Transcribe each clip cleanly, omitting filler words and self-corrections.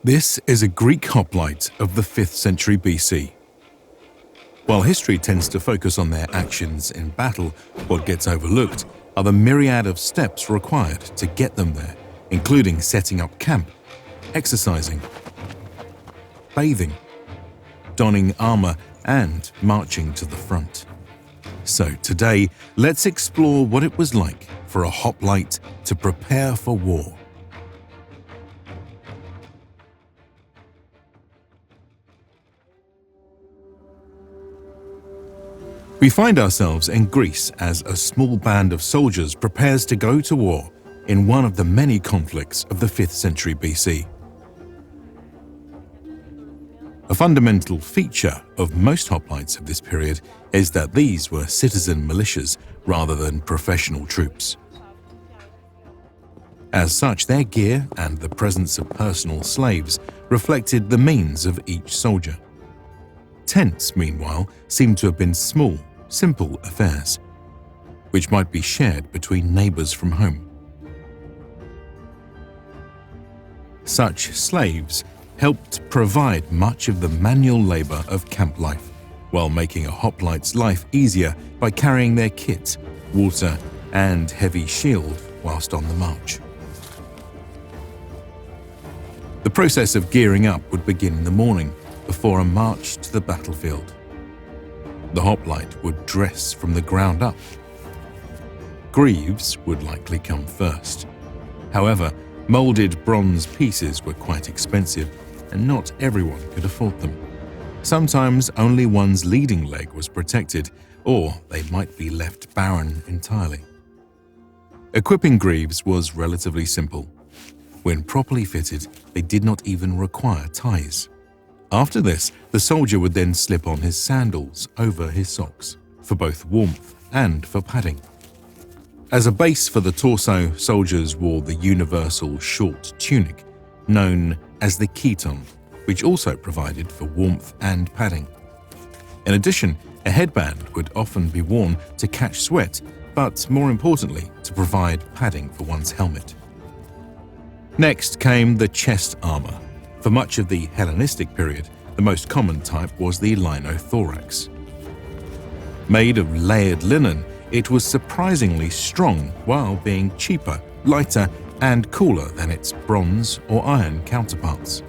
This is a Greek hoplite of the 5th century BC. While history tends to focus on their actions in battle, what gets overlooked are the myriad of steps required to get them there, including setting up camp, exercising, bathing, donning armor, and marching to the front. So today, let's explore what it was like for a hoplite to prepare for war. We find ourselves in Greece as a small band of soldiers prepares to go to war in one of the many conflicts of the 5th century BC. A fundamental feature of most hoplites of this period is that these were citizen militias rather than professional troops. As such, their gear and the presence of personal slaves reflected the means of each soldier. Tents, meanwhile, seem to have been small, simple affairs, which might be shared between neighbors from home. Such slaves helped provide much of the manual labor of camp life, while making a hoplite's life easier by carrying their kit, water, and heavy shield whilst on the march. The process of gearing up would begin in the morning before a march to the battlefield. The hoplite would dress from the ground up. Greaves would likely come first. However, molded bronze pieces were quite expensive, and not everyone could afford them. Sometimes only one's leading leg was protected, or they might be left barren entirely. Equipping greaves was relatively simple. When properly fitted, they did not even require ties. After this, the soldier would then slip on his sandals over his socks, for both warmth and for padding. As a base for the torso, soldiers wore the universal short tunic, known as the chiton, which also provided for warmth and padding. In addition, a headband would often be worn to catch sweat, but more importantly, to provide padding for one's helmet. Next came the chest armor. For much of the Hellenistic period, the most common type was the linothorax. Made of layered linen, it was surprisingly strong while being cheaper, lighter, and cooler than its bronze or iron counterparts.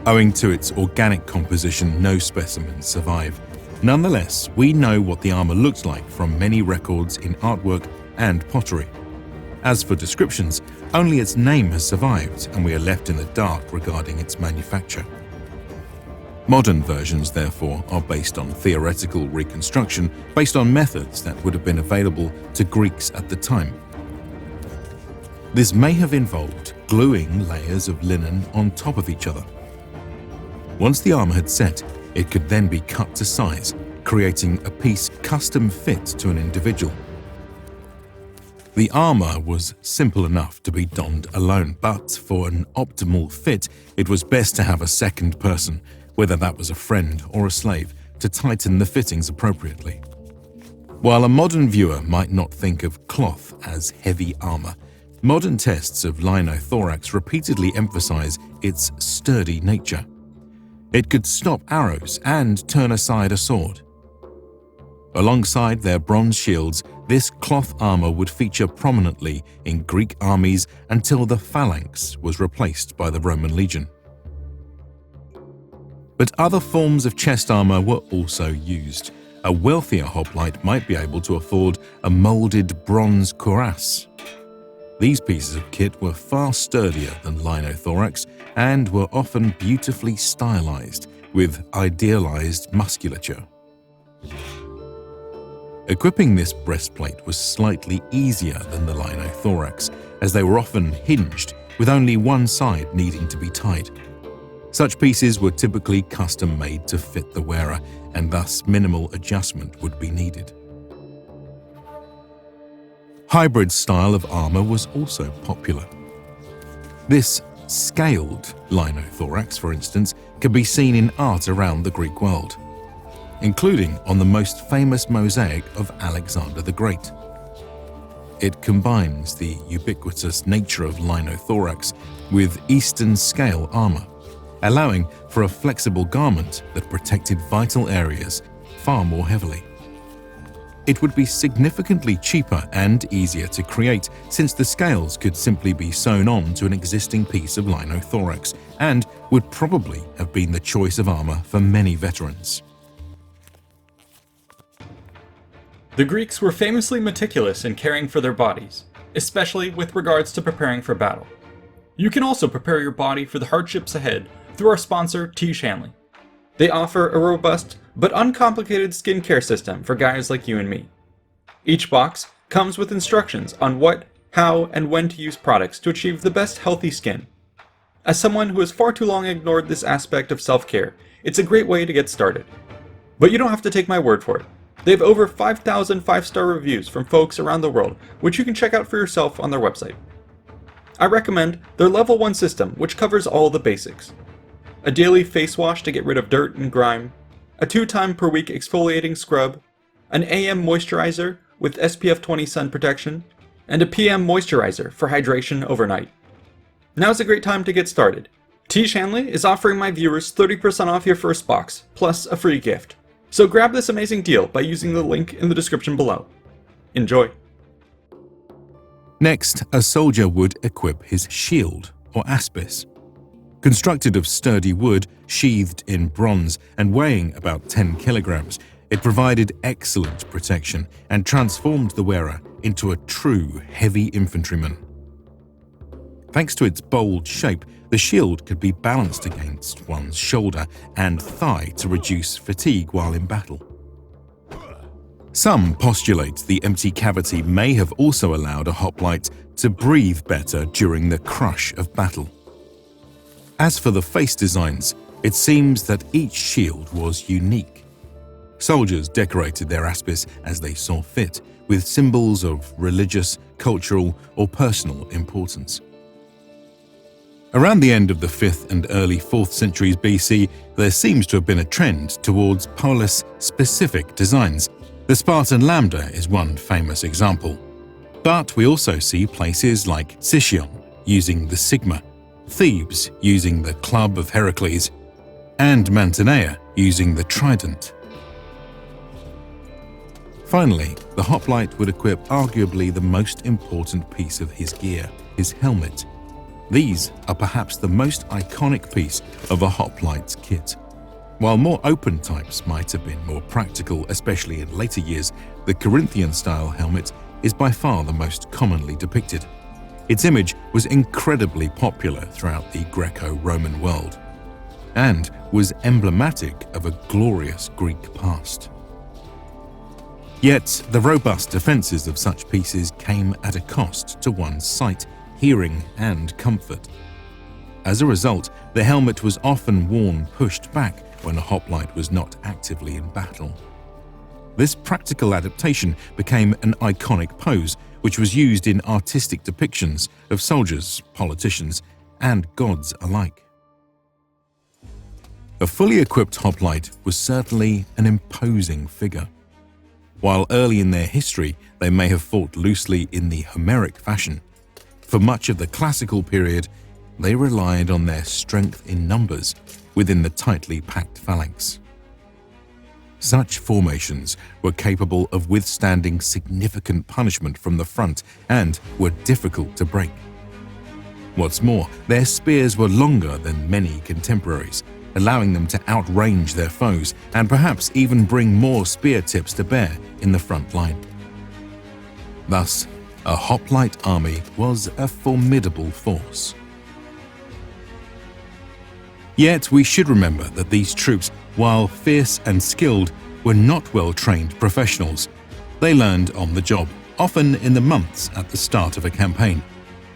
Owing to its organic composition, no specimens survive. Nonetheless, we know what the armor looked like from many records in artwork and pottery. As for descriptions, only its name has survived, and we are left in the dark regarding its manufacture. Modern versions, therefore, are based on theoretical reconstruction based on methods that would have been available to Greeks at the time. This may have involved gluing layers of linen on top of each other. Once the armor had set, it could then be cut to size, creating a piece custom fit to an individual. The armor was simple enough to be donned alone, but for an optimal fit, it was best to have a second person, whether that was a friend or a slave, to tighten the fittings appropriately. While a modern viewer might not think of cloth as heavy armor, modern tests of linothorax repeatedly emphasize its sturdy nature. It could stop arrows and turn aside a sword. Alongside their bronze shields, this cloth armor would feature prominently in Greek armies until the phalanx was replaced by the Roman legion. But other forms of chest armor were also used. A wealthier hoplite might be able to afford a molded bronze cuirass. These pieces of kit were far sturdier than linothorax and were often beautifully stylized with idealized musculature. Equipping this breastplate was slightly easier than the linothorax, as they were often hinged, with only one side needing to be tied. Such pieces were typically custom-made to fit the wearer, and thus minimal adjustment would be needed. Hybrid style of armor was also popular. This scaled linothorax, for instance, can be seen in art around the Greek world, including on the most famous mosaic of Alexander the Great. it combines the ubiquitous nature of linothorax with Eastern scale armor, allowing for a flexible garment that protected vital areas far more heavily. It would be significantly cheaper and easier to create since the scales could simply be sewn on to an existing piece of linothorax and would probably have been the choice of armor for many veterans. The Greeks were famously meticulous in caring for their bodies, especially with regards to preparing for battle. You can also prepare your body for the hardships ahead through our sponsor, T. Shanley. They offer a robust but uncomplicated skincare system for guys like you and me. Each box comes with instructions on what, how, and when to use products to achieve the best healthy skin. As someone who has far too long ignored this aspect of self-care, it's a great way to get started. But you don't have to take my word for it. They have over 5,000 5-star reviews from folks around the world, which you can check out for yourself on their website. I recommend their Level 1 system, which covers all the basics. A daily face wash to get rid of dirt and grime, a 2-time per week exfoliating scrub, an AM moisturizer with SPF 20 sun protection, and a PM moisturizer for hydration overnight. Now's a great time to get started. T. Shanley is offering my viewers 30% off your first box, plus a free gift. So grab this amazing deal by using the link in the description below. Enjoy! Next, a soldier would equip his shield, or aspis. Constructed of sturdy wood, sheathed in bronze, and weighing about 10 kilograms, it provided excellent protection and transformed the wearer into a true heavy infantryman. Thanks to its bold shape, the shield could be balanced against one's shoulder and thigh to reduce fatigue while in battle. Some postulate the empty cavity may have also allowed a hoplite to breathe better during the crush of battle. As for the face designs, it seems that each shield was unique. Soldiers decorated their aspis as they saw fit, with symbols of religious, cultural, or personal importance. Around the end of the 5th and early 4th centuries BC, there seems to have been a trend towards polis-specific designs. The Spartan lambda is one famous example. But we also see places like Sicyon using the sigma, Thebes using the club of Heracles, and Mantinea using the trident. Finally, the hoplite would equip arguably the most important piece of his gear, his helmet. These are perhaps the most iconic piece of a hoplite's kit. While more open types might have been more practical, especially in later years, the Corinthian-style helmet is by far the most commonly depicted. Its image was incredibly popular throughout the Greco-Roman world, and was emblematic of a glorious Greek past. Yet, the robust defenses of such pieces came at a cost to one's sight, hearing, and comfort. As a result, the helmet was often worn pushed back when a hoplite was not actively in battle. This practical adaptation became an iconic pose, which was used in artistic depictions of soldiers, politicians, and gods alike. A fully equipped hoplite was certainly an imposing figure. While early in their history they may have fought loosely in the Homeric fashion, for much of the classical period, they relied on their strength in numbers within the tightly packed phalanx. Such formations were capable of withstanding significant punishment from the front and were difficult to break. What's more, their spears were longer than many contemporaries, allowing them to outrange their foes and perhaps even bring more spear tips to bear in the front line. Thus, a hoplite army was a formidable force. Yet we should remember that these troops, while fierce and skilled, were not well-trained professionals. They learned on the job, often in the months at the start of a campaign.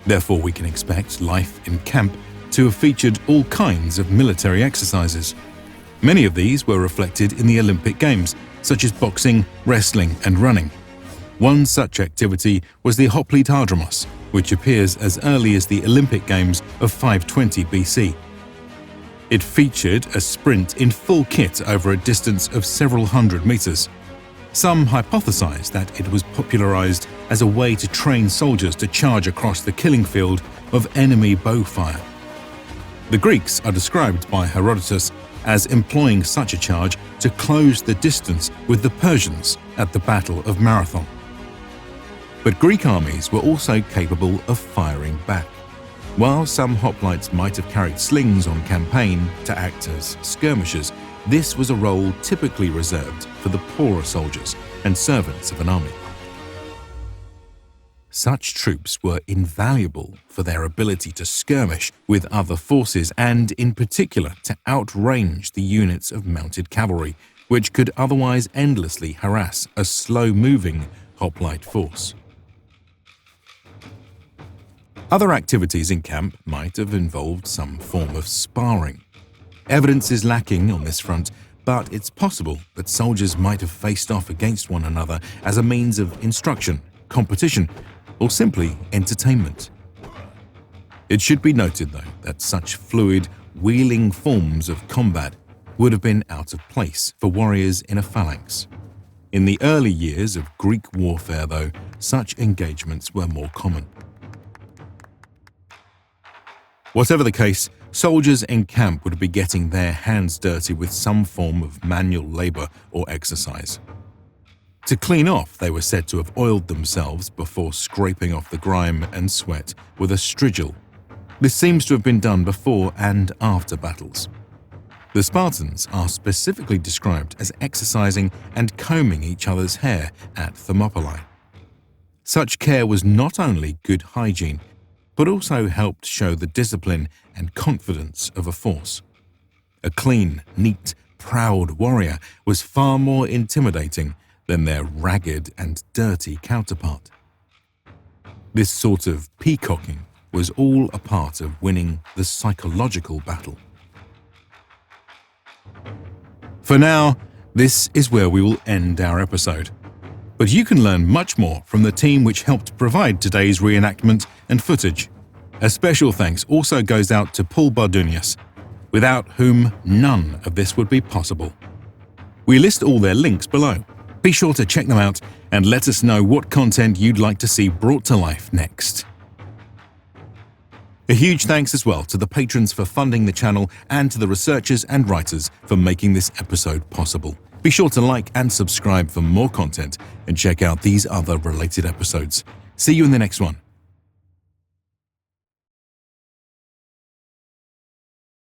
Therefore, we can expect life in camp to have featured all kinds of military exercises. Many of these were reflected in the Olympic Games, such as boxing, wrestling, and running. One such activity was the Hoplitadromos, which appears as early as the Olympic Games of 520 BC. It featured a sprint in full kit over a distance of several hundred meters. Some hypothesize that it was popularized as a way to train soldiers to charge across the killing field of enemy bow fire. The Greeks are described by Herodotus as employing such a charge to close the distance with the Persians at the Battle of Marathon. But Greek armies were also capable of firing back. While some hoplites might have carried slings on campaign to act as skirmishers, this was a role typically reserved for the poorer soldiers and servants of an army. Such troops were invaluable for their ability to skirmish with other forces and, in particular, to outrange the units of mounted cavalry, which could otherwise endlessly harass a slow-moving hoplite force. Other activities in camp might have involved some form of sparring. Evidence is lacking on this front, but it's possible that soldiers might have faced off against one another as a means of instruction, competition, or simply entertainment. It should be noted, though, that such fluid, wheeling forms of combat would have been out of place for warriors in a phalanx. In the early years of Greek warfare, though, such engagements were more common. Whatever the case, soldiers in camp would be getting their hands dirty with some form of manual labor or exercise. To clean off, they were said to have oiled themselves before scraping off the grime and sweat with a strigil. This seems to have been done before and after battles. The Spartans are specifically described as exercising and combing each other's hair at Thermopylae. Such care was not only good hygiene, but also helped show the discipline and confidence of a force. A clean, neat, proud warrior was far more intimidating than their ragged and dirty counterpart. This sort of peacocking was all a part of winning the psychological battle. For now, this is where we will end our episode. But you can learn much more from the team which helped provide today's reenactment and footage. A special thanks also goes out to Bardunias, without whom none of this would be possible. We list all their links below. Be sure to check them out and let us know what content you'd like to see brought to life next. A huge thanks as well to the patrons for funding the channel and to the researchers and writers for making this episode possible. Be sure to like and subscribe for more content and check out these other related episodes. See you in the next one.